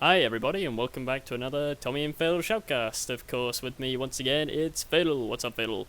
Hi everybody and welcome back to another Tommy and Fatal shoutcast. Of course, with me once again, it's Fatal. What's up, Fatal?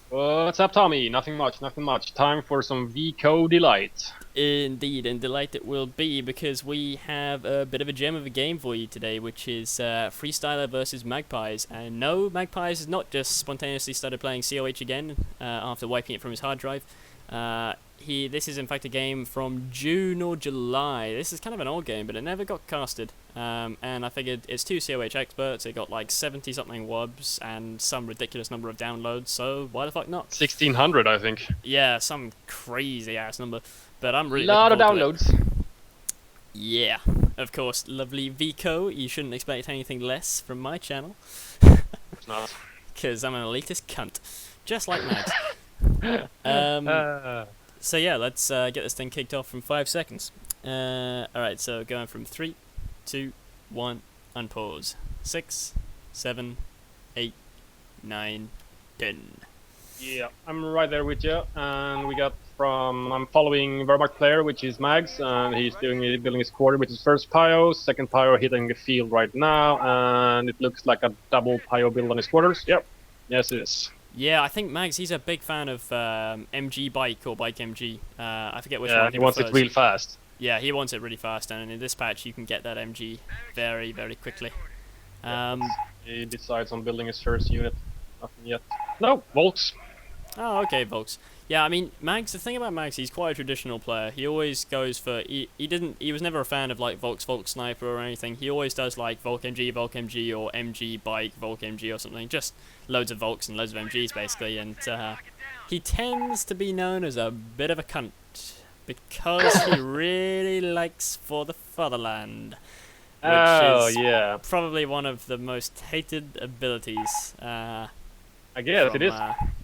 What's up, Tommy? Nothing much, nothing much. Time for some VCO delight. Indeed, and delight it will be because we have a bit of a gem of a game for you today, which is Freestyler versus Magpies. And no, Magpies has not just spontaneously started playing CoH again after wiping it from his hard drive. This is in fact a game from June or July. This is kind of an old game, but it never got casted. And I figured it's two CoH experts. It got like 70 something wubs and some ridiculous number of downloads. So why the fuck not? 1600, I think. Yeah, some crazy ass number. But I'm really lot of looking forward to it. downloads. Yeah, of course, lovely VCO. You shouldn't expect anything less from my channel. It's not. Because I'm an elitist cunt, just like Max. So yeah, let's get this thing kicked off from 5 seconds. Alright, so going from 3, 2, 1, unpause. 6, 7, 8, 9, 10. Yeah, I'm right there with you. And we got I'm following Wher player, which is Mags, and he's building his quarter with his first Pio, second Pio hitting the field right now, and it looks like a double Pio build on his quarters. Yep, yes it is. Yeah, I think Mags, he's a big fan of MG Bike or Bike MG. I forget which one. Yeah, he wants it real fast. Yeah, he wants it really fast, and in this patch you can get that MG very, very quickly. He decides on building his first unit. Nothing yet. No, Volks. Oh, okay, Volks. Yeah, I mean, Mags, the thing about Mags, he's quite a traditional player. He always goes for... He was never a fan of, like, Volks Sniper or anything. He always does, like, Volk MG, or MG Bike, Volk MG or something. Just loads of Volks and loads of MGs, basically. And he tends to be known as a bit of a cunt. Because he really likes For the Fatherland. Which is probably one of the most hated abilities. I guess it is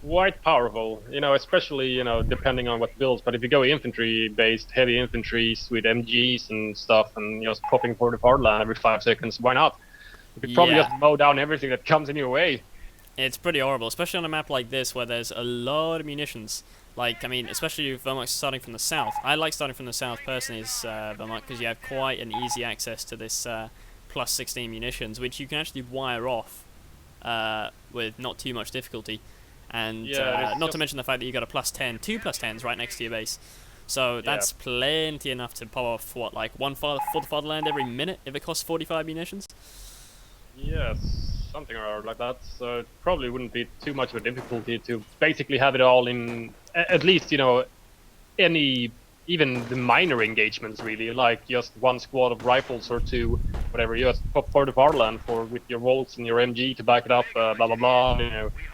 quite powerful, especially, depending on what builds. But if you go infantry-based, heavy infantries with MGs and stuff, and just popping for the Fatherland every 5 seconds, why not? You could probably just mow down everything that comes in your way. It's pretty horrible, especially on a map like this where there's a lot of munitions. Like, I mean, especially if Vermont's starting from the south. I like starting from the south personally as Vermont, because you have quite an easy access to this plus 16 munitions, which you can actually wire off with not too much difficulty. And not to mention the fact that you got a plus 10, 2 plus 10s right next to your base. So that's plenty enough to pop off, what, like one for the Fatherland every minute if it costs 45 munitions? Yes, something or like that. So it probably wouldn't be too much of a difficulty to basically have it all in, at least, even the minor engagements, really, like just one squad of rifles or two, whatever, you just pop for the Fatherland with your Volks and your MG to back it up, blah blah blah.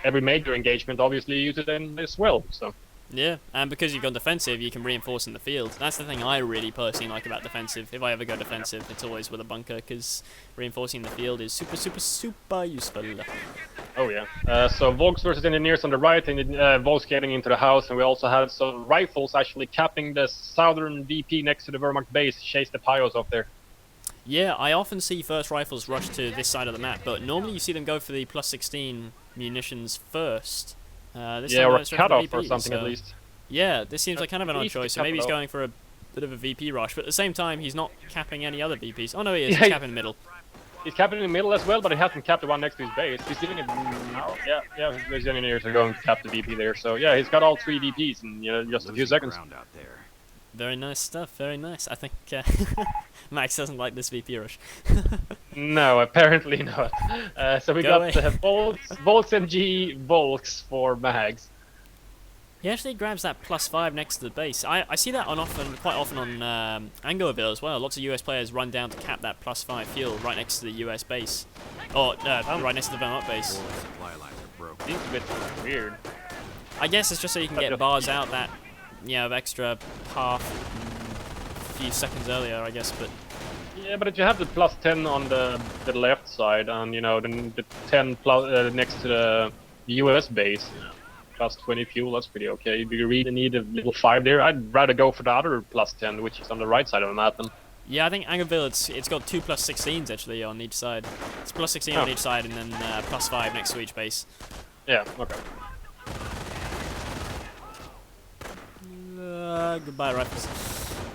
Every major engagement, obviously, you use it in as well. So. Yeah, and because you've gone defensive, you can reinforce in the field. That's the thing I really personally like about defensive. If I ever go defensive, it's always with a bunker, because reinforcing the field is super, super, super useful. Oh yeah. So Volks versus engineers on the right, and Volks getting into the house, and we also have some rifles actually capping the southern VP next to the Wehrmacht base, chase the Pios off there. Yeah, I often see first rifles rush to this side of the map, but normally you see them go for the plus 16 munitions first. Or a cutoff or something at least. Yeah, this seems like kind of an odd choice, so maybe he's going for a bit of a VP rush, but at the same time he's not capping any other VPs. Oh no, he is, he's capping in the middle. He's capping in the middle as well, but he hasn't capped the one next to his base. He's doing it now. Yeah, his engineers are going to cap the VP there, so yeah, he's got all 3 VPs in just a few seconds. Very nice stuff, very nice. I think Max doesn't like this VP rush. No, apparently not. So we got Volks MG Volks for Mags. He actually grabs that plus 5 next to the base. I see that quite often on Angoville as well. Lots of US players run down to cap that plus 5 fuel right next to the US base. Or right next to the Vermont base. Seems a bit weird. I guess it's just so you can get bars out that extra half a few seconds earlier, I guess, but... Yeah, but if you have the plus 10 on the left side, and, then the 10 plus, next to the US base, plus 20 fuel, that's pretty okay. If you really need a little 5 there, I'd rather go for the other plus 10, which is on the right side of the map. Yeah, I think Angerville, it's got 2 plus 16s, actually, on each side. It's plus 16 on each side, and then plus 5 next to each base. Yeah, okay. Goodbye, rifles.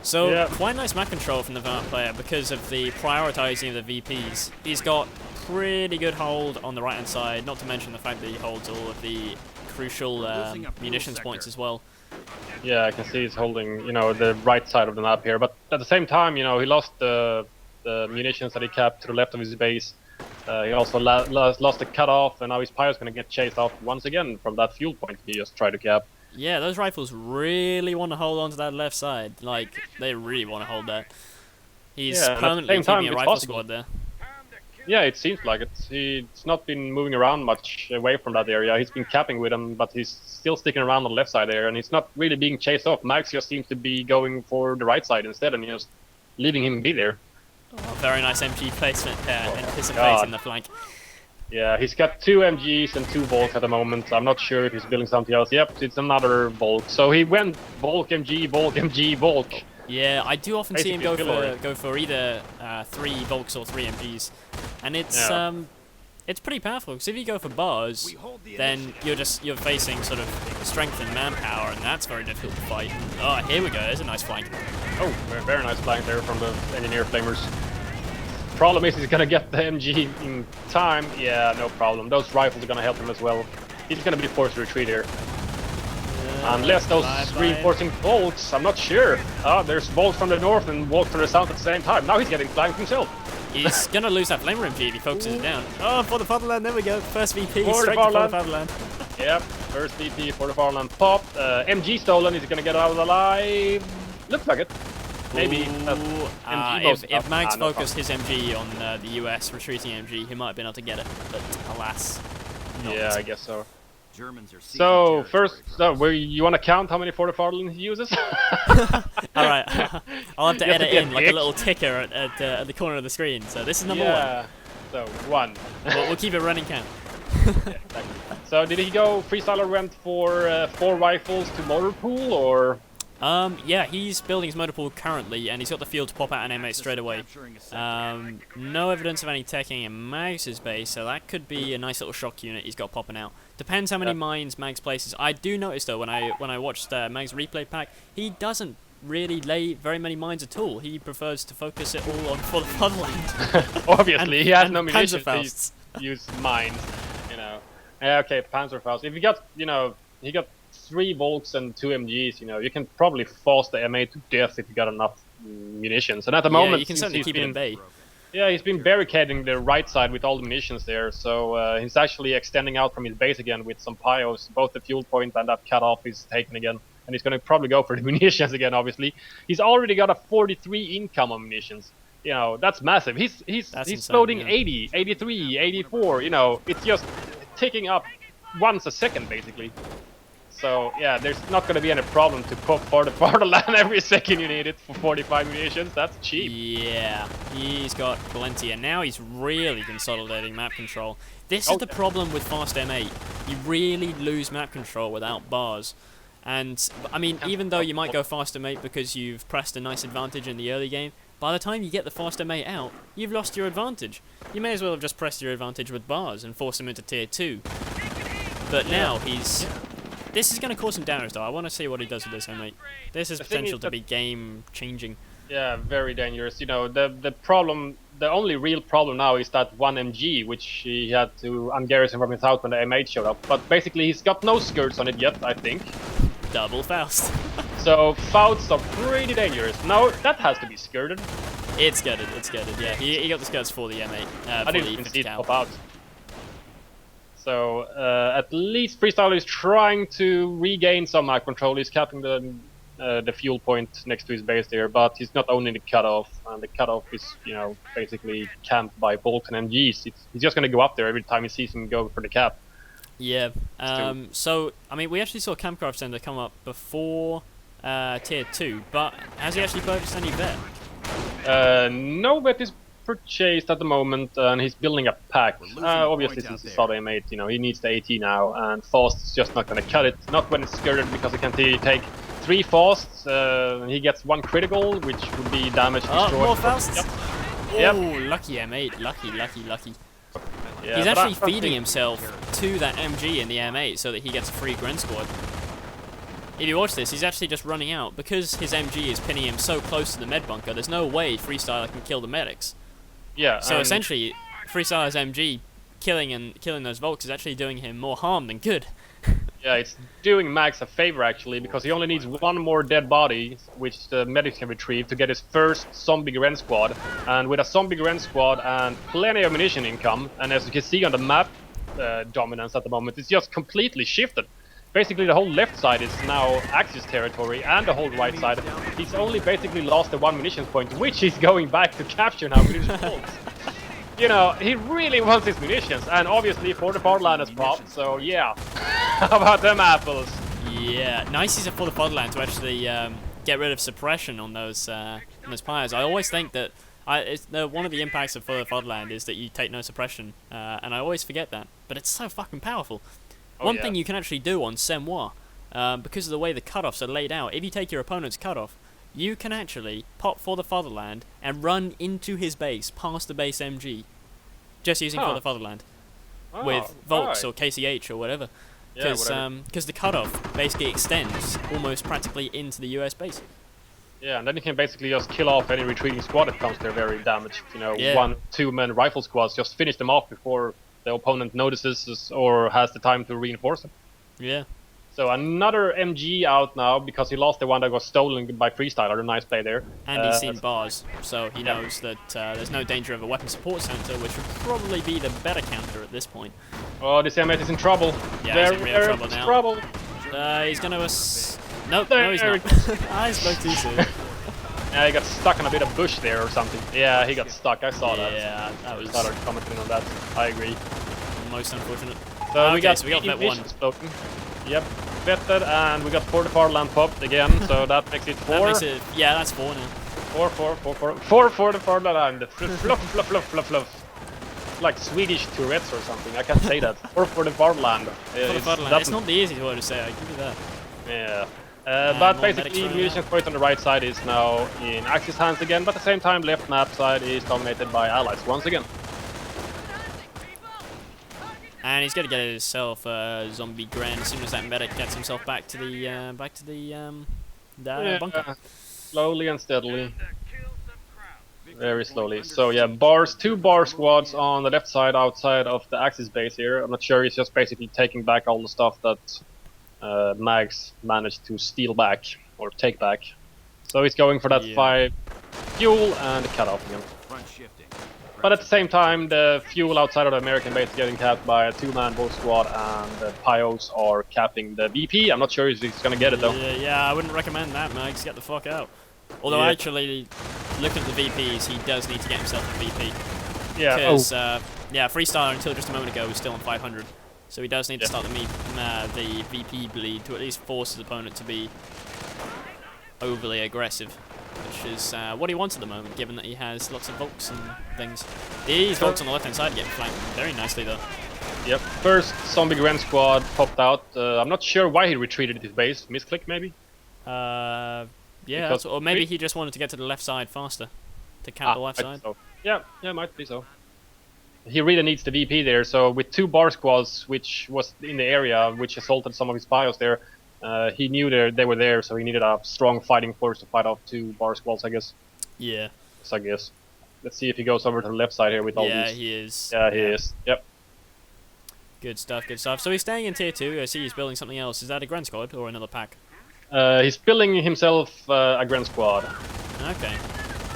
So, quite nice map control from the Vert player because of the prioritizing of the VPs. He's got pretty good hold on the right-hand side, not to mention the fact that he holds all of the crucial munitions points as well. Yeah, I can see he's holding, you know, the right side of the map here, but at the same time, you know, he lost the munitions that he capped to the left of his base. He also lost the cutoff, and now his Pyro's going to get chased off once again from that fuel point he just tried to cap. Yeah, those rifles really want to hold on to that left side. Like, they really want to hold that. He's permanently keeping a rifle squad there. Yeah, it seems like it. He's not been moving around much away from that area. He's been capping with him, but he's still sticking around on the left side there, and he's not really being chased off. Max just seems to be going for the right side instead, and just leaving him be there. Oh, very nice MG placement there, anticipating the flank. Yeah, he's got 2 MGs and 2 Volks at the moment. I'm not sure if he's building something else. Yep, it's another Volk. So he went Volk, MG, Volk, MG, Volk. Yeah, I do often see him go for either 3 Volks or 3 MGs, and it's pretty powerful because if you go for bars, then you're facing sort of strength and manpower, and that's very difficult to fight. Oh, here we go. There's a nice flank. Oh, very nice flank there from the engineer flamers. Problem is he's gonna get the MG in time. Yeah, no problem. Those rifles are gonna help him as well. He's gonna be forced to retreat here. Unless those reinforcing bolts, I'm not sure. There's bolts from the north and bolts from the south at the same time. Now he's getting flanked himself. He's gonna lose that flamer MG if he focuses it down. Oh, for the fatherland, there we go. First VP, for straight to the fatherland. Yep, first VP for the fatherland popped. MG stolen, he's gonna get out alive. Looks like it. Maybe. If Mags focused his MG on the US retreating MG, he might have been able to get it, but alas. Not. Yeah, I guess so. So first, you want to count how many for the fatherland he uses? Alright, I'll have to edit in like a little ticker at the corner of the screen. So this is number 1. So 1. We'll keep it running count. Yeah, exactly. So did he go, Freestyler went for 4 rifles to motor pool, or? Yeah, he's building his motor pool currently, and he's got the field to pop out an M8 straight away. No evidence of any teching in Mags' base, so that could be a nice little shock unit he's got popping out. Depends how many mines Mags places. I do notice though, when I watched Mags' replay pack, he doesn't really lay very many mines at all. He prefers to focus it all on full fatherland. Obviously, he has no munitions to use mines. You know. Yeah, okay, Panzerfaust. If you got, you know, he got 3 Volks and 2 MGs, you know, you can probably force the M8 to death if you got enough munitions. And at the moment, you can certainly keep it in bay. Yeah, he's been barricading the right side with all the munitions there, so he's actually extending out from his base again with some pyos. Both the fuel point and that cutoff is taken again, and he's going to probably go for the munitions again, obviously. He's already got a 43 income of munitions. You know, that's massive. He's loading 80, 83, 84, you know, it's just ticking up once a second, basically. So, yeah, there's not going to be any problem to pop for the fatherland every second you need it for 45 munitions. That's cheap. Yeah, he's got plenty, and now he's really consolidating map control. This is the problem with fast M8. You really lose map control without bars. And, I mean, even though you might go fast M8 because you've pressed a nice advantage in the early game, by the time you get the fast M8 out, you've lost your advantage. You may as well have just pressed your advantage with bars and forced him into tier 2. But now he's... This is going to cause some damage though. I want to see what he does with this M8. This has potential to be game changing. Yeah, very dangerous. You know, the problem, the only real problem now is that 1 MG, which he had to ungarrison from his house when the M8 showed up. But basically he's got no skirts on it yet, I think. Double Faust. So Fausts are pretty dangerous. No, that has to be skirted. It's skirted, yeah. He got the skirts for the M8. I didn't even see it pop out. So, at least Freestyler is trying to regain some map control. He's capping the fuel point next to his base there, but he's not owning the cutoff, and the cutoff is, you know, basically camped by Bolts and MGs. He's just going to go up there every time he sees him go for the cap. Yeah, so, I mean, we actually saw Campcraft Center come up before Tier 2, but has he actually purchased any vet? No vet is purchased at the moment, and he's building a pack. Obviously, since he saw the M8, you know, he needs the AT now, and Fast is just not going to cut it. Not when it's skirted, because he can take 3 Fasts, and he gets 1 critical, which would be damage destroyed. More Fasts? Yep. Oh, lucky M8. Lucky. Yeah, he's actually feeding himself to that MG in the M8 so that he gets a free Gren squad. if you watch this, he's actually just running out. Because his MG is pinning him so close to the med bunker, there's no way Freestyler can kill the medics. Yeah. So essentially, Freestyler's MG killing those Volks is actually doing him more harm than good. Yeah, it's doing Max a favor actually, because he only needs one more dead body, which the medics can retrieve, to get his first zombie Gren squad. And with a zombie Gren squad and plenty of ammunition income, and as you can see on the map dominance at the moment, it's just completely shifted. Basically, the whole left side is now Axis territory, and the whole right side. He's only basically lost the one munitions point, which he's going back to capture now with his bolts. You know, he really wants his munitions, and obviously for the fatherland has popped, so yeah. How about them apples? Yeah, nice is for the fatherland to actually get rid of suppression on those pyres. I always think that one of the impacts of for the fatherland is that you take no suppression, and I always forget that, but it's so fucking powerful. One thing you can actually do on Semois, because of the way the cutoffs are laid out, if you take your opponent's cutoff, you can actually pop for the fatherland and run into his base, past the base MG, just using for the fatherland, with Volks or KCH or whatever. Because the cutoff basically extends almost practically into the US base. Yeah, and then you can basically just kill off any retreating squad that comes there very damaged. You know, 1-2-man rifle squads, just finish them off before the opponent notices or has the time to reinforce them. Yeah. So another MG out now, because he lost the one that was stolen by Freestyler. A nice play there. And he's seen bars, so he knows that there's no danger of a weapon support center, which would probably be the better counter at this point. Oh, this M8 is in trouble. Yeah, he's in real trouble now. Trouble. He's gonna... Nope, no he's not. I spoke too soon. Yeah, he got stuck in a bit of bush there or something. Yeah, he got stuck. I saw that. Yeah, that was... Started commenting on that. I agree. Most unfortunate. So we got Vet 1. Spoken. Yep, vetted, and we got 4 the fatherland popped again, so that makes it 4. That makes it, yeah, that's 4 now. 4 for the fatherland. Fluff. Like Swedish Tourette's or something. I can't say that. 4 for the fatherland. For the fatherland. It's not the easiest word to say, I give you that. Yeah. But basically, munitions point on the right side is now in Axis hands again, but at the same time, left map side is dominated by allies once again. And he's got to get himself a zombie Gren as soon as that medic gets himself back to the bunker. Slowly and steadily. Very slowly. So yeah, 2 bar squads on the left side outside of the Axis base here. I'm not sure, he's just basically taking back all the stuff that Mags managed to steal back or take back. So he's going for that 5 fuel and cut off again. But at the same time, the fuel outside of the American base is getting capped by a 2-man bolt squad, and the Pios are capping the VP. I'm not sure if he's gonna get it though. Yeah, I wouldn't recommend that, Mags. Get the fuck out. Although actually, looking at the VPs, he does need to get himself a VP. Yeah. Because Freestyler until just a moment ago was still on 500, so he does need to start the VP bleed to at least force his opponent to be overly aggressive. Which is what he wants at the moment, given that he has lots of Volks and things. These Volks on the left-hand side get flanked very nicely, though. Yep. First zombie Gren squad popped out. I'm not sure why he retreated to his base. Misclick, maybe? Yeah, or maybe he just wanted to get to the left side faster. To camp the left side. So. Yeah, might be so. He really needs the VP there, so with 2 bar squads, which was in the area, which assaulted some of his bios there, he knew they were there, so he needed a strong fighting force to fight off 2 bar squads, I guess. Yeah. Yes, I guess. Let's see if he goes over to the left side here with all these. Yeah, he is. Yeah, he is. Yep. Good stuff, good stuff. So he's staying in tier 2. I see he's building something else. Is that a Gren squad or another pack? He's building himself a Gren squad. Okay.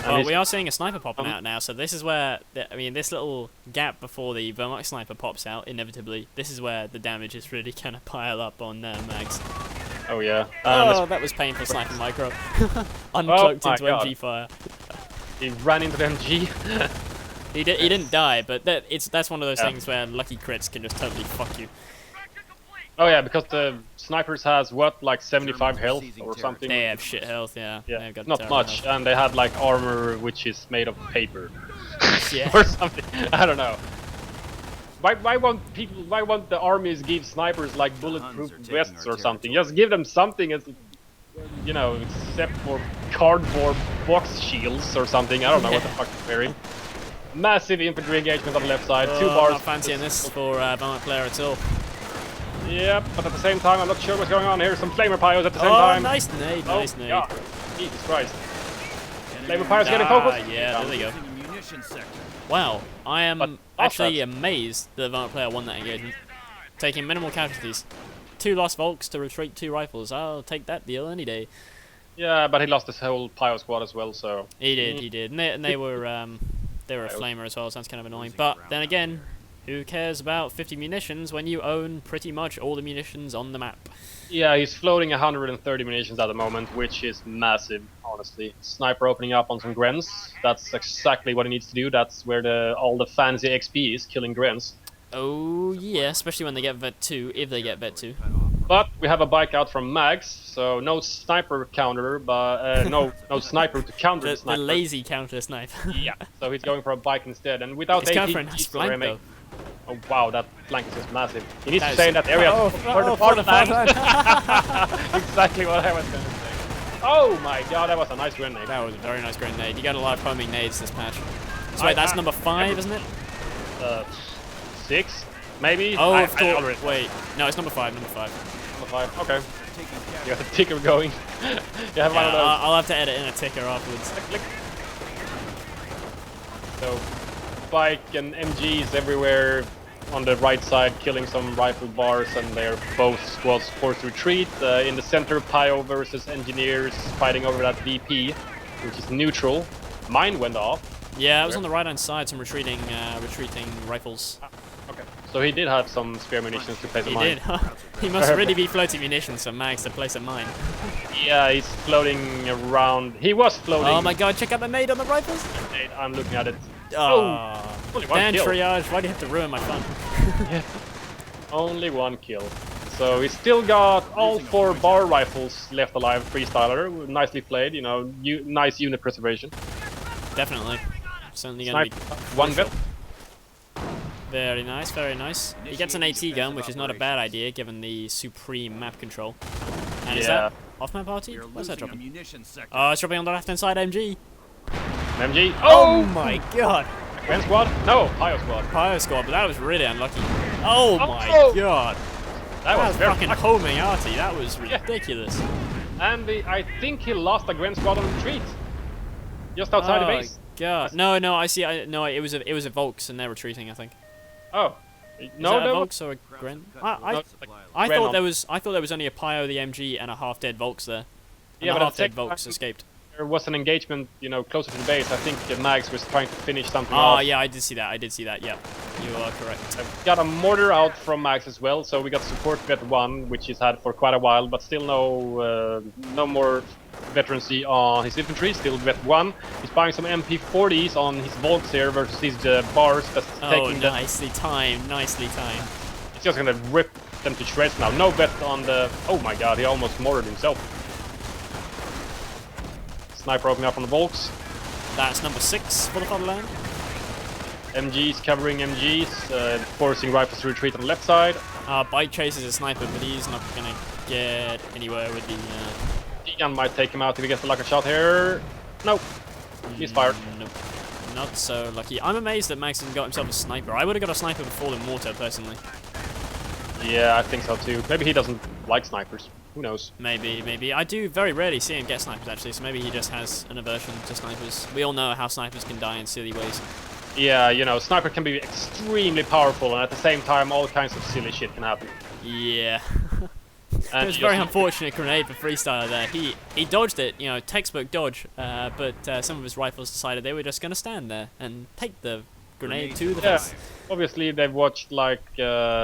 Well, we are seeing a sniper popping out now, so this is where, this little gap before the Wehrmacht sniper pops out, inevitably, this is where the damage is really going to pile up on Mags. Oh, yeah. That was painful sniping micro. Uncloaked into MG fire. He ran into the MG. He didn't die, but that's one of those things where lucky crits can just totally fuck you. Oh yeah, because the snipers has what, like 75 health or something? They have shit health, yeah. Got not much, health. And they had like armor which is made of paper. Yeah. Or something, I don't know. Why won't the armies give snipers like bulletproof vests or something? Just give them something as, you know, except for cardboard box shields or something. I don't know what the fuck they're wearing. Massive infantry engagement on the left side, 2 bars. Not fancying this for Wehrmacht player at all. Yep, but at the same time, I'm not sure what's going on here. Some flamer pyros at the same time. Nice nade, nice nade. God. Jesus Christ. Flamer pyros getting focused. Yeah, there they go. Wow, I am actually amazed that the Valorant player won that engagement. Taking minimal casualties. 2 lost Volks to retreat 2 rifles. I'll take that deal any day. Yeah, but he lost his whole pyro squad as well, so... He did. And they were a flamer as well, so that's kind of annoying. But then again, who cares about 50 munitions when you own pretty much all the munitions on the map? Yeah, he's floating 130 munitions at the moment, which is massive, honestly. Sniper opening up on some Grens. That's exactly what he needs to do. That's where all the fancy XP is, killing Grens. Oh yeah, especially when they get Vet 2, if they get Vet 2. But we have a bike out from Mags, so no sniper counter, but no sniper to counter the sniper. The lazy counter snipe. Yeah, so he's going for a bike instead, and without he's going for a nice flank though. Oh wow, that flank is just massive. He needs to stay in that area for the fartland. Exactly what I was going to say. Oh my god, that was a nice grenade. That was a very nice grenade. You got a lot of homing nades this patch. So wait, that's number 5, isn't it? 6, maybe? Oh, wait. No, it's number 5, number 5. Number 5, okay. You got the ticker going. You have one of those. I'll have to edit in a ticker afterwards. Click. So, bike and MGs everywhere on the right side, killing some rifle bars, and they're both squads forced to retreat. In the center, Pio versus engineers fighting over that VP, which is neutral. Mine went off. Yeah, it was on the right-hand side, some retreating rifles. Okay, so he did have some spare munitions to place a mine. He did. He must really be floating munitions for Mags to place a mine. Yeah, he's floating around. He was floating. Oh my god, check out the nade on the rifles. I'm looking at it. Oh, only one Dan kill. Triage, why do you have to ruin my fun? Yeah. Only 1 kill. So he's still got all 4 bar rifles left alive, Freestyler. Nicely played, you know, nice unit preservation. Definitely. Certainly going to be 1 vet. Very nice, very nice. He gets an AT gun, which is not a bad idea given the supreme map control. And is that off-map party? What's that dropping? Oh, it's dropping on the left-hand side, MG. MG. Oh my god. Gren squad? No, Pio squad. Pio squad, but that was really unlucky. Oh my god. That was fucking homing arty. That was ridiculous. And I think he lost a Gren squad on retreat. Just outside the base. God. No, I see. No, it was a Volks and they're retreating, I think. Oh. No, a Volks or a Gren? I thought there was only a Pio, the MG, and a half-dead Volks there. And the half-dead Volks escaped. There was an engagement, you know, closer to the base. I think Mags was trying to finish something off. off. Oh, yeah, I did see that. Yeah, you are correct. Got a mortar out from Mags as well, so we got support vet 1, which he's had for quite a while, but still no more veterancy on his infantry. Still vet 1. He's buying some MP40s on his Volks here versus these bars. That's taking nicely timed. He's just gonna rip them to shreds now. No vet on the. Oh my god, he almost mortared himself. Sniper opening up on the Volks. That's number 6 for the fatherland. MGs covering MGs, forcing rifles to retreat on the left side. Bike chases a sniper, but he's not gonna get anywhere with the. D-gun might take him out if he gets the lucky shot here. Nope. He's fired. Nope. Not so lucky. I'm amazed that Max hasn't got himself a sniper. I would have got a sniper with Fallen Mortar, personally. Yeah, I think so too. Maybe he doesn't like snipers. Who knows? Maybe. I do very rarely see him get snipers, actually, so maybe he just has an aversion to snipers. We all know how snipers can die in silly ways. Yeah, you know, sniper can be extremely powerful, and at the same time, all kinds of silly shit can happen. Yeah. It was a very unfortunate grenade for Freestyler there. He dodged it, you know, textbook dodge, but some of his rifles decided they were just going to stand there and take the grenade to the face. Obviously they've watched like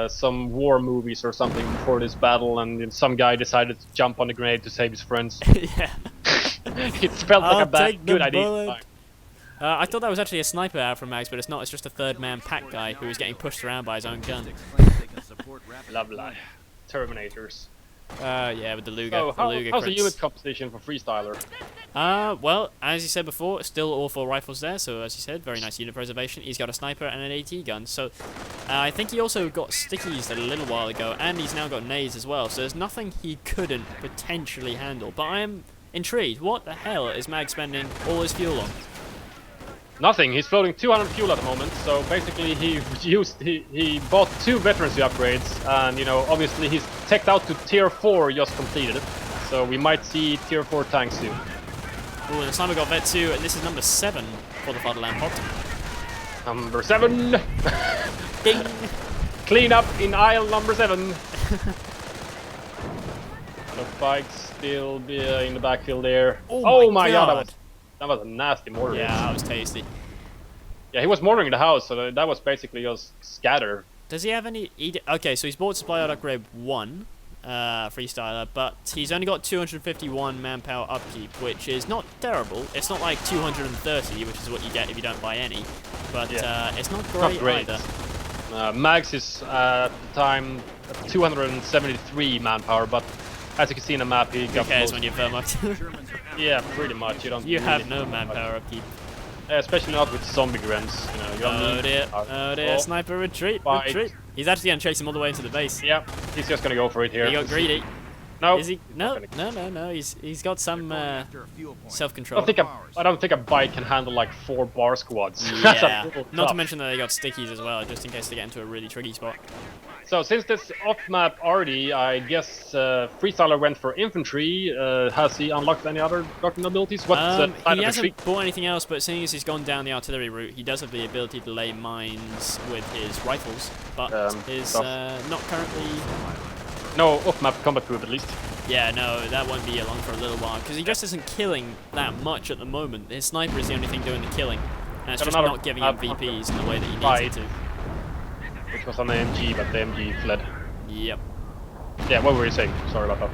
some war movies or something before this battle, and some guy decided to jump on the grenade to save his friends. Yeah. It felt like a good idea. I thought that was actually a sniper out from Mags, but it's not. It's just a third-man pack guy who was getting pushed around by his own gun. Lovely. Terminators. Yeah, with the Luger. So how's the unit composition for Freestyler? Well, as you said before, still all 4 rifles there, so as you said, very nice unit preservation. He's got a sniper and an AT gun, so I think he also got stickies a little while ago, and he's now got nades as well, so there's nothing he couldn't potentially handle. But I am intrigued. What the hell is Mag spending all his fuel on? Nothing. He's floating 200 fuel at the moment, so basically he bought 2 veterancy upgrades, and you know, obviously he's teched out to tier 4 just completed, so we might see tier 4 tanks soon. Ooh, and the sniper got vet 2, and this is number 7 for the Fatherland pot. Number 7! Ding! Clean up in aisle number 7. The bike's still in the backfield there. Oh my god! That was a nasty mortar. Yeah, that was tasty. Yeah, he was mortaring the house, so that was basically just scatter. Does he have any... Okay, so he's bought Supply Out Upgrade 1, Freestyler, but he's only got 251 manpower upkeep, which is not terrible. It's not like 230, which is what you get if you don't buy any, but it's not great either. Max is at the time 273 manpower, but as you can see in the map, he got... Who cares when you're Vermucked? Yeah, pretty much. You have no manpower upkeep. Especially not with zombie grens. You know, you don't need... Oh dear, sniper retreat, retreat. He's actually gonna chase him all the way into the base. Yeah, he's just gonna go for it here. He got greedy. No. Is he? No. He's got some self-control. I don't think a bike can handle like 4 bar squads. Yeah. Not to mention that they got stickies as well, just in case they get into a really tricky spot. So since this off-map already, I guess Freestyler went for infantry. Has he unlocked any other doctrine abilities? He hasn't bought anything else, but seeing as he's gone down the artillery route, he does have the ability to lay mines with his rifles, but is not currently... No off-map combat group, at least. Yeah, no, that won't be along for a little while, because he just isn't killing that much at the moment. His sniper is the only thing doing the killing, and it's just not giving him VPs in the way that he needs it to. Which was on the MG, but the MG fled. Yep. Yeah, what were you saying? Sorry about that.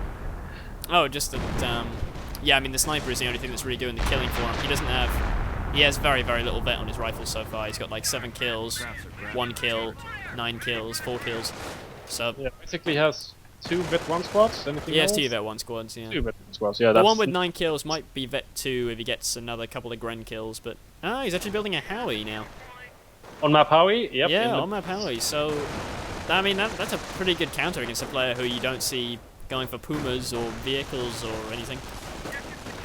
Oh, just that, yeah, I mean, the sniper is the only thing that's really doing the killing for him. He doesn't have... He has very, very little vet on his rifle so far. He's got like 7 kills, 1 kill, 9 kills, 4 kills. So... Yeah, basically has 2 vet 1 squads, anything else? He has 2 vet 1 squads, yeah. 2 vet 1 squads, yeah. The one with 9 kills might be vet 2 if he gets another couple of Gren kills, but... Ah, he's actually building a Howie now. On map Howie? Yep. Yeah, on map Howie. So, I mean, that's a pretty good counter against a player who you don't see going for Pumas or vehicles or anything.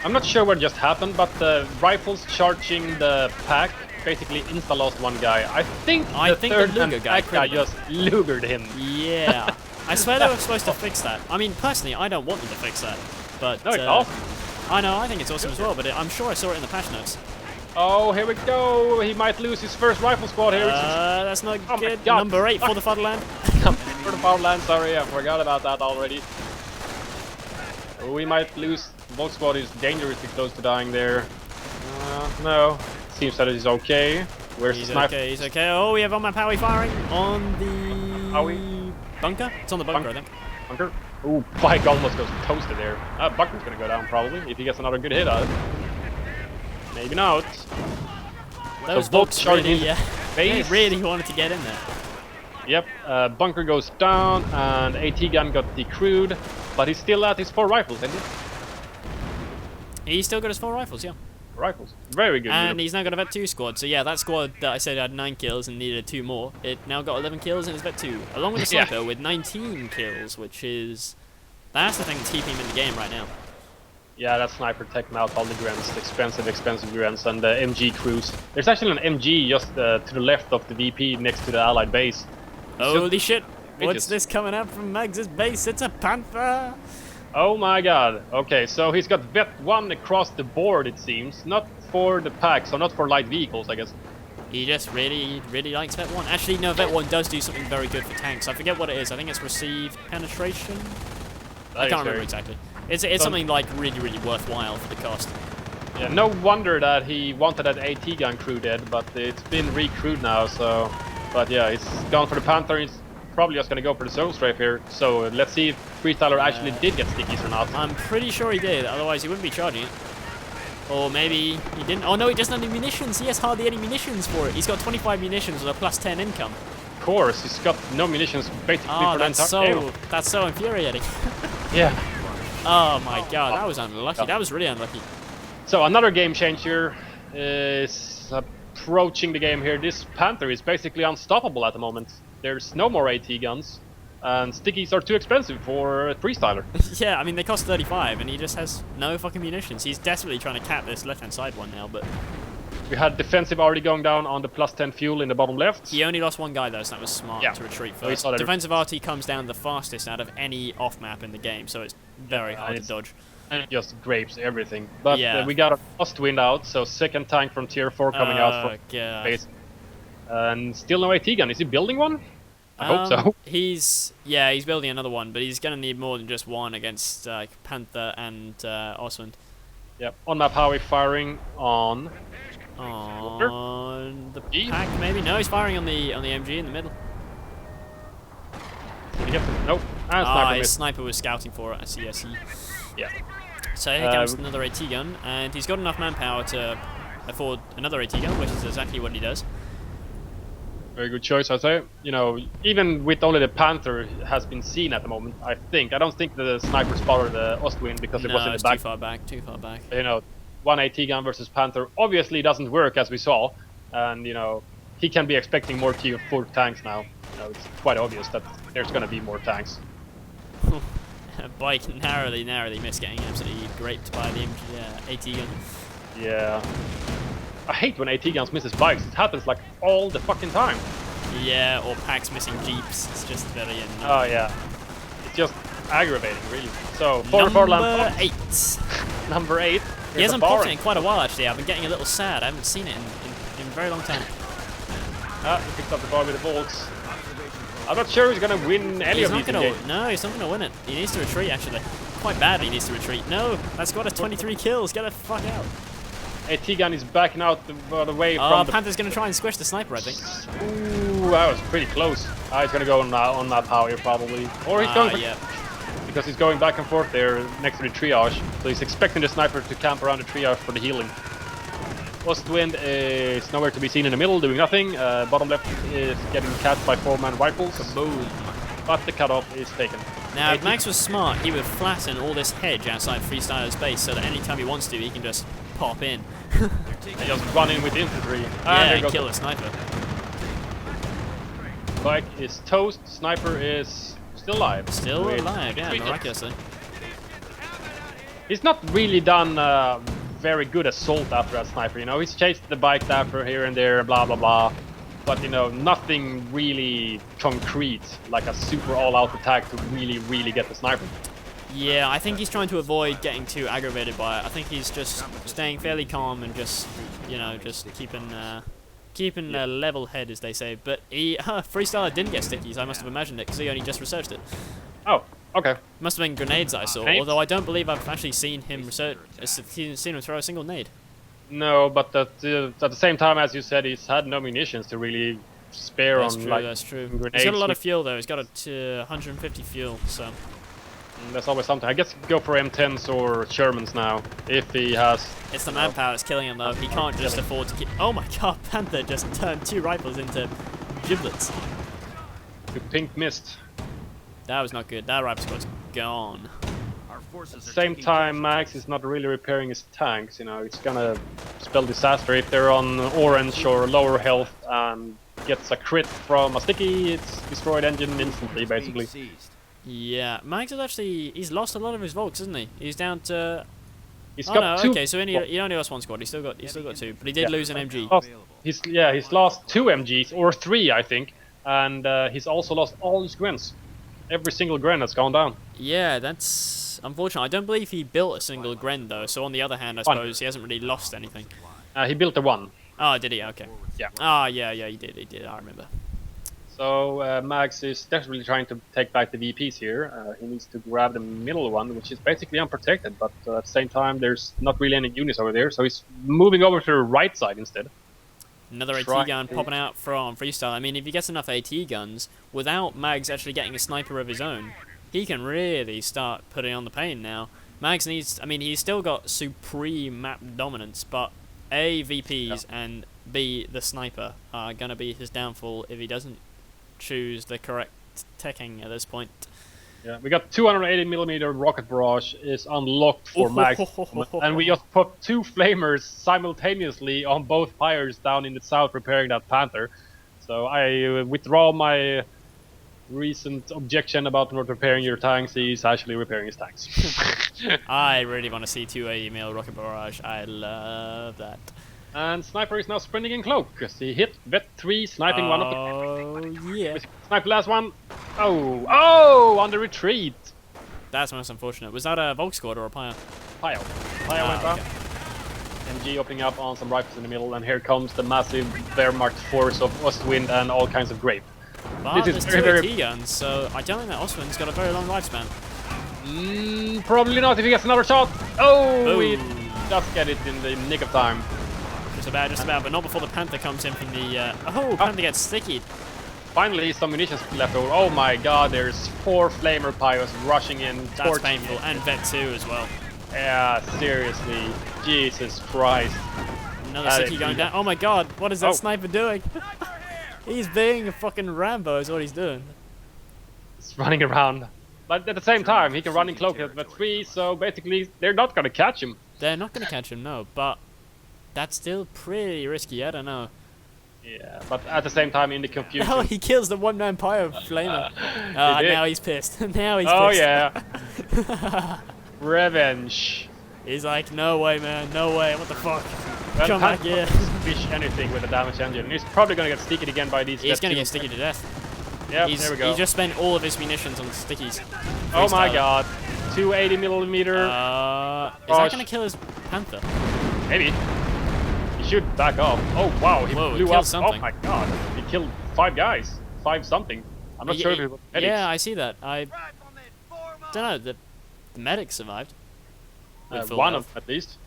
I'm not sure what just happened, but the rifles charging the pack basically insta-lost one guy. I think the Luger guy just lugered him. Yeah. I swear they were supposed to fix that. I mean, personally, I don't want them to fix that. But, no, it's awesome. I know, I think it's awesome as well, but I'm sure I saw it in the patch notes. Oh, here we go! He might lose his first rifle squad here. That's not good. Number 8 for the Fatherland. For the Fatherland, sorry, I forgot about that already. We might lose. Both squad is dangerously close to dying there. No. Seems that he's okay. Where's the sniper? He's okay. Oh, we have on map Howie firing on the bunker. It's on the bunker, I think. Bunker? Ooh, bike almost goes toasted there. Bunker's gonna go down probably if he gets another good hit out of it. Maybe not. Those bolts really, they really wanted to get in there. Yep, bunker goes down, and AT gun got decrewed, but he's still at his 4 rifles, isn't he? He's still got his 4 rifles, yeah. Rifles, very good. And he's now got a vet 2 squad, so yeah, that squad that I said had 9 kills and needed 2 more, it now got 11 kills in his vet 2, along with the sniper with 19 kills, which is... That's the thing that's keeping him in the game right now. Yeah, that sniper taking out all the grens, expensive grens, and the MG crews. There's actually an MG just to the left of the VP next to the allied base. Holy shit! What's this coming out from Mags' base? It's a Panther! Oh my god. Okay, so he's got vet 1 across the board, it seems. Not for the pack, so not for light vehicles, I guess. He just really, really likes vet 1. Actually, no, vet 1 does do something very good for tanks. I forget what it is. I think it's received penetration? I can't remember exactly. It's something like really, really worthwhile for the cost. Yeah, no wonder that he wanted that AT gun crew dead, but it's been recrewed now, so... But yeah, he's gone for the Panther, he's probably just gonna go for the Soul Strafe here. So let's see if Freestyler actually did get stickies or not. I'm pretty sure he did, otherwise he wouldn't be charging it. Or maybe he didn't. Oh no, he doesn't have any munitions, he has hardly any munitions for it. He's got 25 munitions with a plus 10 income. Of course, he's got no munitions basically for the entire game. That's so infuriating. Yeah. Oh my god, that was unlucky. That was really unlucky. So another game changer is approaching the game here. This Panther is basically unstoppable at the moment. There's no more AT guns, and stickies are too expensive for Freestyler. Yeah, I mean they cost 35, and he just has no fucking munitions. He's desperately trying to cap this left-hand side one now, but We had defensive already going down on the +10 fuel in the bottom left. He only lost one guy though, so that was smart to retreat first. Defensive RT comes down the fastest out of any off-map in the game, so it's very hard to dodge. And it just grapes everything. But we got a Ostwind out, so second tank from tier 4 coming out from base. And still no AT gun. Is he building one? I hope so. He's building another one, but he's gonna need more than just one against Panther and Ostwind. Yep. On map Howie firing on the pack, maybe? No, he's firing on the MG in the middle. Did he get the, nope. And his sniper was scouting for it. I see. Yeah. So here comes another AT gun, and he's got enough manpower to afford another AT gun, which is exactly what he does. Very good choice, I'd say. You know, even with only the Panther has been seen at the moment, I think. I don't think the sniper spotted the Ostwind because it was in the back. Too far back. You know, one AT gun versus Panther obviously doesn't work, as we saw. And, you know, he can be expecting more tier 4 tanks now. You know, it's quite obvious that there's going to be more tanks. Bike narrowly missed, getting absolutely raped by the AT gun. Yeah. I hate when AT guns misses bikes. It happens like all the fucking time. Yeah, or packs missing jeeps. It's just very annoying. Oh yeah. It's just aggravating, really. So, Number 8. Number 8. He hasn't popped it in quite a while, actually. I've been getting a little sad. I haven't seen it in a very long time. He picked up the bar with the bolts. I'm not sure he's gonna win any of these games. No, he's not gonna win it. He needs to retreat, actually. Quite badly he needs to retreat. No, that's got us 23 kills. Get the fuck out. AT gun is backing out the way from. Oh, Panther's gonna try and squish the sniper, I think. Ooh, that was pretty close. He's gonna go on that power here, probably. Or he's going because he's going back and forth there next to the triage. So he's expecting the sniper to camp around the triage for the healing. Ostwind is nowhere to be seen in the middle, doing nothing. Bottom left is getting catched by 4-man rifles. Boom. But the cutoff is taken. Now, if Max was smart, he would flatten all this hedge outside Freestyler's base so that anytime he wants to, he can just pop in. And just run in with infantry. And kill the sniper. Bike is toast. Sniper is still alive. Still alive, yeah, miraculously. He's not really done very good assault after that sniper, you know. He's chased the bike after here and there, blah blah blah. But, you know, nothing really concrete, like a super all-out attack to really get the sniper. Yeah, I think he's trying to avoid getting too aggravated by it. I think he's just staying fairly calm and just, you know, just keeping a level head, as they say. But Freestyler didn't get stickies. I must have imagined it because he only just researched it. Oh, okay. Must have been grenades that I saw. Although I don't believe I've actually seen him throw a single nade. No, but at the same time, as you said, he's had no munitions to really spare that's on. True, like, that's true. Grenades. He's got a lot of fuel though. He's got 150 fuel, so. That's always something. I guess go for M10s or Shermans now, if he has. It's the manpower that's killing him though. He can't just afford to keep. Oh my god, Panther just turned 2 rifles into giblets. To pink mist. That was not good. That rifle squad's gone. At the same time, Max is not really repairing his tanks, you know. It's gonna spell disaster if they're on orange or lower health and gets a crit from a sticky. It's destroyed engine instantly, basically. Yeah, Max is actually, he's lost a lot of his Volks, isn't he? He's down to. He's got 2. Okay, so he only lost 1 squad. He's still got 2, but he did lose an MG. He's lost 2 MGs or 3, I think, and he's also lost all his Grens. Every single Gren has gone down. Yeah, that's unfortunate. I don't believe he built a single Gren though. So on the other hand, I suppose he hasn't really lost anything. He built the 1. Oh, did he? Okay. Yeah. Ah, yeah, he did. I remember. So Max is desperately trying to take back the VPs here. He needs to grab the middle one, which is basically unprotected. But at the same time, there's not really any units over there. So he's moving over to the right side instead. Another AT gun popping out from Freestyle. I mean, if he gets enough AT guns, without Mags actually getting a sniper of his own, he can really start putting on the pain now. Mags needs, I mean, he's still got supreme map dominance, but A, VPs, and B, the sniper are going to be his downfall if he doesn't choose the correct teching at this point. Yeah, we got 280mm rocket barrage is unlocked for Max, and we just put 2 flamers simultaneously on both fires down in the south repairing that Panther. So I withdraw my recent objection about not repairing your tanks. He's actually repairing his tanks. I really want to see 280mm rocket barrage. I love that. And Sniper is now sprinting in cloak, because he hit Vet 3, sniping one of the... Oh, yeah. Snipe the last one. Oh, oh, on the retreat. That's most unfortunate. Was that a Volk squad or a Pyre? Pyre went down. MG opening up on some rifles in the middle, and here comes the massive Wehrmacht force of Ostwind and all kinds of grape. But This is there's very, two AT guns, so I don't think that Ostwind's got a very long lifespan. Probably not if he gets another shot. Oh, we Boom. just get it in the nick of time. Just about, but not before the Panther comes in from the... Panther gets sticky. Finally, some munitions left over. Oh my god, there's 4 flamer pyros rushing in. That's painful, and Vet 2 as well. Yeah, seriously. Jesus Christ. Another sticky going down. Oh my god, what is that sniper doing? He's being a fucking Rambo is what he's doing. He's running around. But at the same time, he can run in cloak at Vet 3, so basically they're not gonna catch him. They're not gonna catch him, no, but that's still pretty risky, I don't know. Yeah, but at the same time, in the confusion... Oh, he kills the one-man pyro flamer. Now he's pissed. Now he's pissed. Oh yeah. Revenge. He's like, no way, man, no way, what the fuck? Well, Come back here. Fish anything with a damage engine. He's probably gonna get sticky again by these... He's gonna get sticky to death. Yep, there we go. He just spent all of his munitions on stickies. Oh my god. 280mm. Is that gonna kill his Panther? Maybe. He should back off. Oh wow, he blew up. Something. Oh my god. He killed 5 guys. 5 something. I'm not sure if it was medics. Yeah, I see that. I don't know. The medics survived. One of them, at least.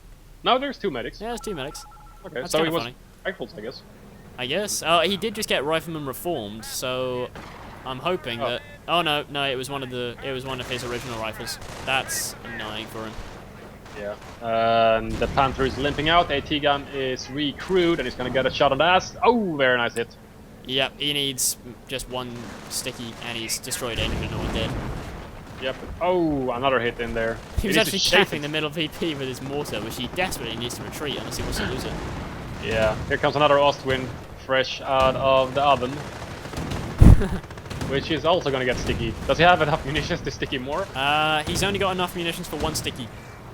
No, there's 2 medics. Yeah, there's 2 medics. Okay, That's so he was funny. rifles, I guess. I guess. He did just get Rifleman reformed, so I'm hoping that... Oh no, it was one of his original rifles. That's annoying for him. Yeah. And the Panther is limping out. AT gun is recrewed, and he's gonna get a shot on the ass. Oh, very nice hit. Yep, he needs just one sticky, and he's destroyed engine or dead. Yep. Oh, another hit in there. He was actually capping the middle VP with his mortar, which he desperately needs to retreat unless he wants to lose it. Yeah. Here comes another Ostwind, fresh out of the oven. Which is also gonna get sticky. Does he have enough munitions to sticky more? He's only got enough munitions for 1 sticky.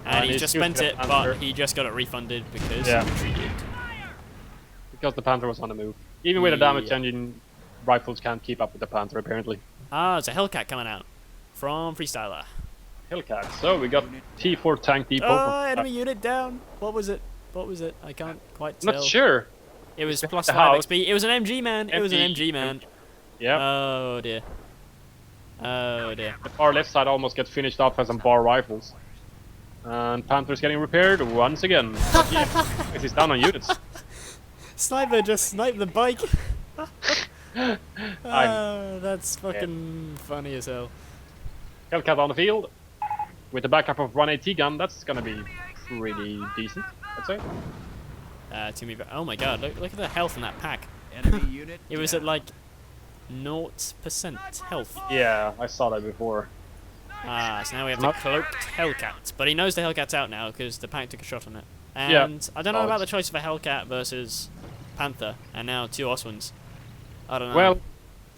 And he just spent it, but he just got it refunded because he retreated. Because the Panther was on the move. Even with a damage engine, rifles can't keep up with the Panther, apparently. There's a Hellcat coming out from Freestyler. Hellcat. So we got T4 tank depot. Oh, enemy unit down. What was it? I can't quite tell. Not sure. It was plus 5 XP. It was an MG man. It was an MG man. Yeah. Oh dear. Oh dear. The far left side almost gets finished off as some bar rifles. And Panther's getting repaired once again. Because he's down on units. Sniper just sniped the bike. That's fucking funny as hell. Hellcat on the field. With the backup of 1 AT gun, that's gonna be pretty decent, I'd say. Oh my god, look at the health in that pack. Enemy unit. It was at like 0% health. Yeah, I saw that before. So now we have the cloaked Hellcat. But he knows the Hellcat's out now because the pack took a shot on it. And I don't know about the choice of a Hellcat versus Panther, and now 2 Oswinds. I don't know. Well,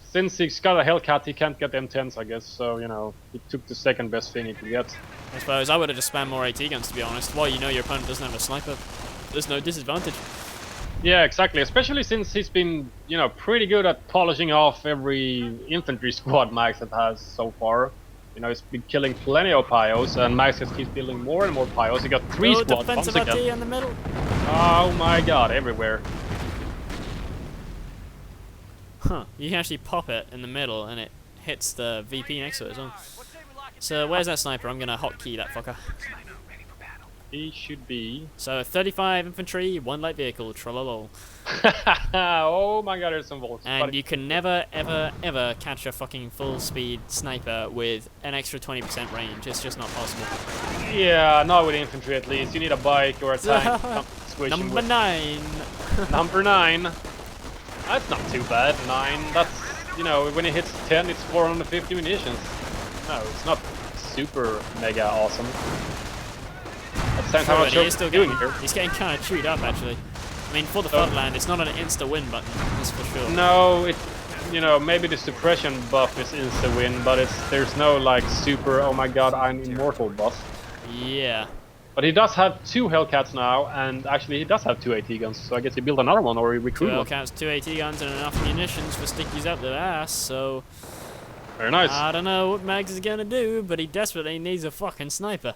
since he's got a Hellcat, he can't get M10s, I guess. So, you know, he took the second best thing he could get. I suppose I would have just spammed more AT guns, to be honest. Well, you know your opponent doesn't have a sniper. There's no disadvantage. Yeah, exactly. Especially since he's been, you know, pretty good at polishing off every infantry squad Max has so far. You know, he's been killing plenty of Pyos, and Max just keeps building more and more Pyos. He got 3 squads once defensive again. in the middle. Oh my god, everywhere. Huh. You can actually pop it in the middle, and it hits the VP next to it as well. So, where's that sniper? I'm gonna hotkey that fucker. He should be... So, 35 infantry, 1 light vehicle, trololol. Oh my god, there's some volts. And you can never, ever, ever catch a fucking full-speed sniper with an extra 20% range. It's just not possible. Yeah, not with infantry at least. You need a bike or a tank. Number 9. Number 9. That's not too bad. 9. That's, you know, when it hits 10, it's 450 munitions. No, it's not super mega awesome. At the same time, he's still getting, he's getting kind of chewed up, actually. I mean, for the Floodland, it's not an insta-win button, that's for sure. No, it, you know, maybe the suppression buff is insta-win, but there's no, like, super, oh my god, I'm immortal buff. Yeah. But he does have 2 Hellcats now, and actually he does have 2 AT guns, so I guess he built another one or he 2 recruited one. Hellcats, 2 AT guns, and enough munitions for stickies up their ass, so... Very nice. I don't know what Mags is gonna do, but he desperately needs a fucking sniper.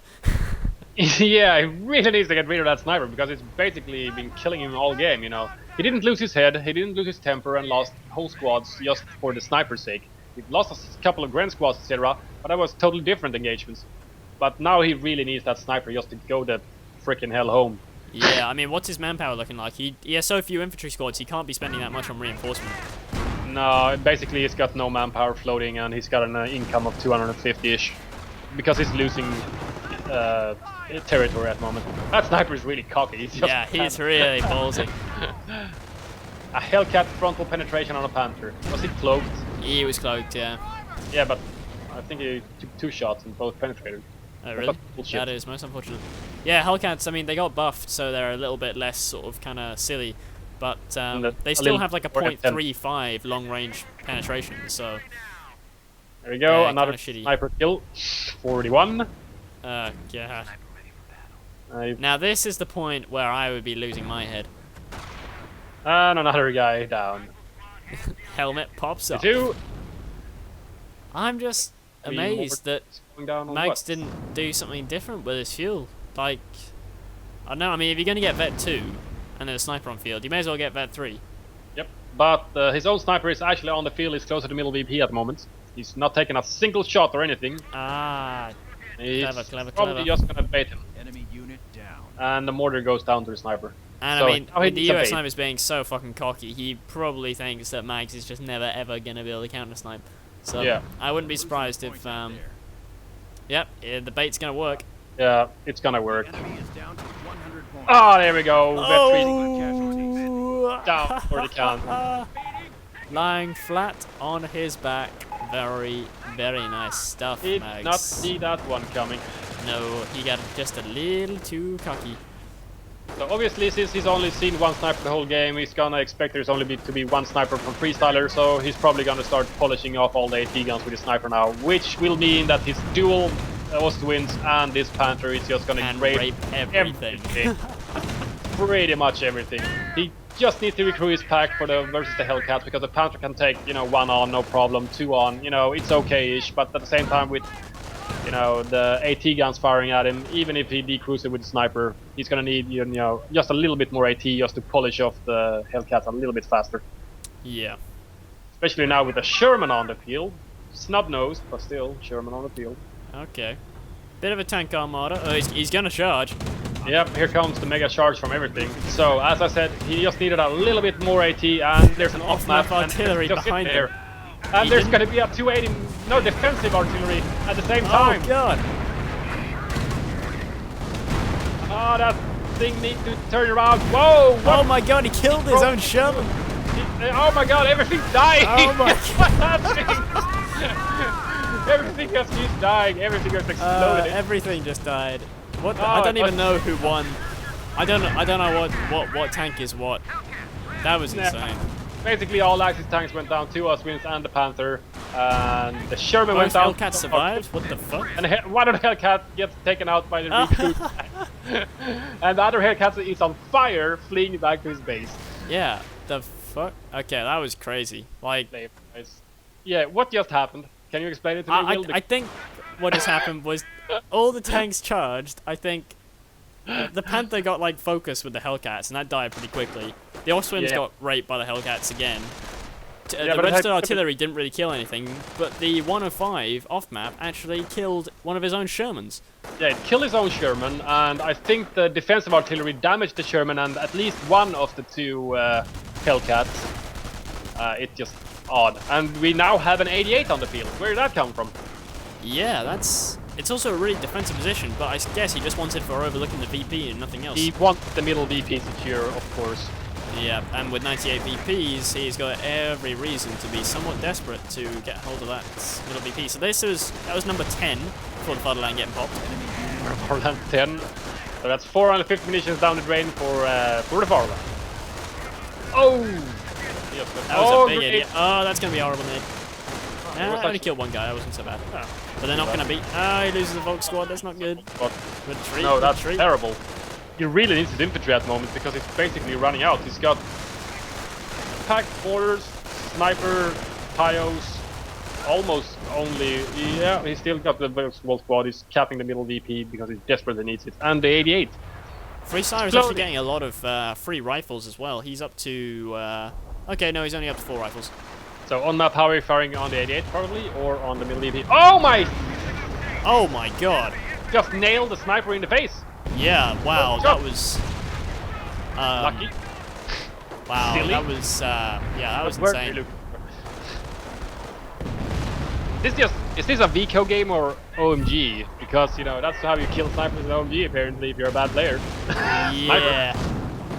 Yeah, he really needs to get rid of that sniper, because it's basically been killing him all game, you know. He didn't lose his head, he didn't lose his temper, and lost whole squads just for the sniper's sake. He lost a couple of grand squads, etc., but that was totally different engagements. But now he really needs that sniper just to go the freaking hell home. Yeah, I mean, what's his manpower looking like? He has so few infantry squads, he can't be spending that much on reinforcement. No, basically he's got no manpower floating, and he's got an income of 250-ish. Because he's losing territory at the moment. That sniper is really cocky. He's just he's really ballsy. A Hellcat frontal penetration on a Panther. Was he cloaked? He was cloaked, yeah. Yeah, but I think he took 2 shots and both penetrated. Oh, really? That is most unfortunate. Yeah, Hellcats, I mean, they got buffed, so they're a little bit less sort of kind of silly. But they still have like a 0.35 long-range penetration, so... There we go, yeah, another sniper kill. 41. God. Now this is the point where I would be losing my head. And another guy down. Helmet pops up. 2. I'm just amazed that Mags didn't do something different with his fuel. Like, I don't know, I mean, if you're going to get Vet 2 and there's a sniper on field, you may as well get Vet 3. Yep, but his own sniper is actually on the field, he's closer to middle VP at the moment. He's not taking a single shot or anything. Ah, he's clever. probably just gonna bait him. Enemy unit down. And the mortar goes down to the sniper. And so, I mean, with the US snipers being so fucking cocky, he probably thinks that Mags is just never ever gonna be able to counter snipe. So yeah. I wouldn't be surprised if yep, the bait's gonna work. Yeah, it's gonna work. Enemy is down to 100 points. Oh, there we go. Oh! Down for the count. Lying flat on his back. Very, very nice stuff, Did Mags. not see that one coming. No, he got just a little too cocky. So obviously, since he's only seen 1 sniper the whole game, he's gonna expect there's only to be 1 sniper from Freestyler, so he's probably gonna start polishing off all the AT guns with his sniper now, which will mean that his dual Ostwinds and this Panther is just gonna rape everything. Pretty much everything. He just needs to recruit his pack for the versus the Hellcats, because the Panther can take, you know, 1 on, no problem, 2 on, you know, it's okay-ish, but at the same time with, you know, the AT guns firing at him, even if he decrews it with the sniper, he's gonna need, you know, just a little bit more AT just to polish off the Hellcats a little bit faster. Yeah. Especially now with the Sherman on the field. Snub-nosed, but still, Sherman on the field. Okay. Bit of a tank armada. Oh, he's gonna charge. Yep, here comes the mega charge from everything. So, as I said, he just needed a little bit more AT, and there's an off-map artillery behind him. And there's gonna be a 280, no, defensive artillery at the same time. Oh god! Oh, that thing needs to turn around. Whoa! Oh my god, he killed his own Sherman! Oh my god, everything's dying! Oh my god! Everything just keeps dying, everything just exploded. Everything just died. What? I don't even know who won. I don't know what tank is what. That was insane. Basically, all Axis tanks went down, 2 Ostwinds and the Panther, and the Sherman went down. Hellcat survived? What the fuck? And one of the Hellcats gets taken out by the recruit. And the other Hellcat is on fire, fleeing back to his base. Yeah, the fuck? Okay, that was crazy. Like, yeah, what just happened? Can you explain it to me, Will? I think what just happened was all the tanks charged. I think the Panther got like focused with the Hellcats, and that died pretty quickly. The Ostwinds got raped by the Hellcats again. The registered artillery didn't really kill anything, but the 105 off-map actually killed one of his own Shermans. Yeah, it killed his own Sherman, and I think the defensive artillery damaged the Sherman and at least one of the 2 Hellcats. It's just odd. And we now have an 88 on the field. Where did that come from? Yeah, it's also a really defensive position, but I guess he just wanted for overlooking the VP and nothing else. He wants the middle VP secure, of course. Yeah, and with 98 VPs, he's got every reason to be somewhat desperate to get hold of that middle VP. So that was number 10 for the FatalSaint getting popped. More than 10. So that's 450 munitions down the drain for the FatalSaint. Oh! That was a big idiot. Oh, that's gonna be horrible, mate. only killed one guy, that wasn't so bad. But they're not going to beat... he loses the Volk squad, that's not good. Retreat, no, that's retreat. terrible. He really needs his infantry at the moment because he's basically running out. He's got packed borders, sniper, Pyos, almost only... Yeah, he's still got the Volk squad. He's capping the middle VP because he desperately needs it. And the 88. Freestyler is actually getting a lot of free rifles as well. He's up to... okay, no, he's only up to 4 rifles. So on map, how are you firing on the 88 probably, or on the middle VP? Oh my! Oh my god! Just nailed the sniper in the face. Yeah, wow, that was... Lucky. Wow, Silly. that was... yeah, that was Where insane. do you look? Is this a VCO game or OMG? Because, you know, that's how you kill snipers in OMG, apparently, if you're a bad player. Yeah.